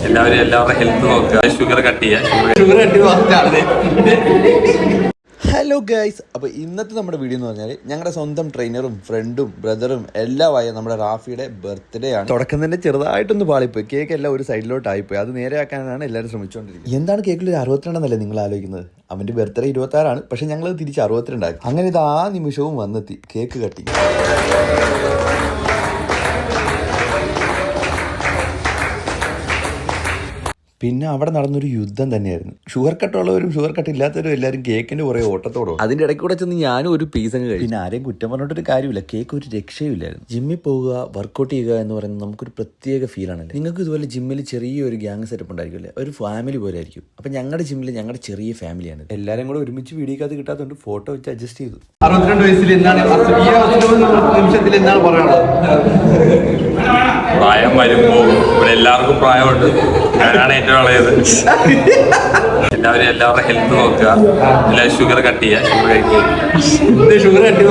എല്ലാവരുടെ ഹെൽത്ത് നോക്കുക. Sugar cut ചെയ്യുക. ഷുഗർ കട്ട് ഹലോ ഗൈസ്, അപ്പോൾ ഇന്നത്തെ നമ്മുടെ വീഡിയോ എന്ന് പറഞ്ഞാൽ ഞങ്ങളുടെ സ്വന്തം ട്രെയിനറും ഫ്രണ്ടും ബ്രദറും എല്ലാമായ നമ്മുടെ റാഫിയുടെ ബർത്ത്ഡേ ആണ്. തുടക്കം തന്നെ ചെറുതായിട്ടൊന്ന് പാളിപ്പോയി. കേക്ക് എല്ലാം ഒരു സൈഡിലോട്ടായിപ്പോയി. അത് നേരെയാക്കാനാണ് എല്ലാവരും ശ്രമിച്ചുകൊണ്ടിരിക്കുന്നത്. എന്താണ് കേക്കിൽ ഒരു 62 നിങ്ങൾ ആലോചിക്കുന്നത്? അവൻ്റെ ബർത്ത്ഡേ 26, പക്ഷെ ഞങ്ങൾ തിരിച്ച് 62 ആക്കി. അങ്ങനെ ഇത് ആ നിമിഷവും വന്നെത്തി കേക്ക് കട്ടി. പിന്നെ അവിടെ നടന്നൊരു യുദ്ധം തന്നെയായിരുന്നു. ഷുഗർ കട്ടുള്ളവരും ഷുഗർ കട്ട് ഇല്ലാത്തവരും എല്ലാവരും കേക്കിൻ്റെ കുറേ ഓട്ടത്തോടും. അതിൻ്റെ ഇടയ്ക്ക് കൂടെ ചെന്ന് ഞാനും ഒരു പീസ് അങ്ങ് കഴിയും. പിന്നെ ആരെയും കുറ്റം പറഞ്ഞിട്ടൊരു കാര്യമില്ല. കേക്ക് ഒരു രക്ഷയുമില്ലായിരുന്നു. ജിമ്മിൽ പോവുക, വർക്കൗട്ട് ചെയ്യുക എന്ന് പറയുന്നത് നമുക്കൊരു പ്രത്യേക ഫീലാണല്ലേ. നിങ്ങൾക്ക് ഇതുപോലെ ജിമ്മിൽ ചെറിയൊരു ഗ്യാങ് സെറ്റപ്പ് ഉണ്ടായിരിക്കില്ലേ, ഒരു ഫാമിലി പോലെ ആയിരിക്കും. അപ്പം ഞങ്ങളുടെ ജിമ്മിൽ ഞങ്ങളുടെ ചെറിയ ഫാമിലിയാണ്. എല്ലാവരും കൂടെ ഒരുമിച്ച് വീഡിയോക്കകത്ത് കിട്ടാത്തതുകൊണ്ട് ഫോട്ടോ വെച്ച് അഡ്ജസ്റ്റ് ചെയ്തു. 62 വയസ്സിൽ എന്താണ് നിമിഷത്തിൽ എന്താണ് പറയാനുള്ളത്? പ്രായം വരുമ്പോൾ ഇവിടെ എല്ലാവർക്കും പ്രായമുണ്ട്. ഞാനാണ് ഏറ്റവും ഇളയത്. എല്ലാവരുടെ ഹെൽത്ത് നോക്കുക. എല്ലാവരും ഷുഗർ കട്ട് ചെയ്യുക. ഷുഗർ കഴിക്കുക. Sugar cut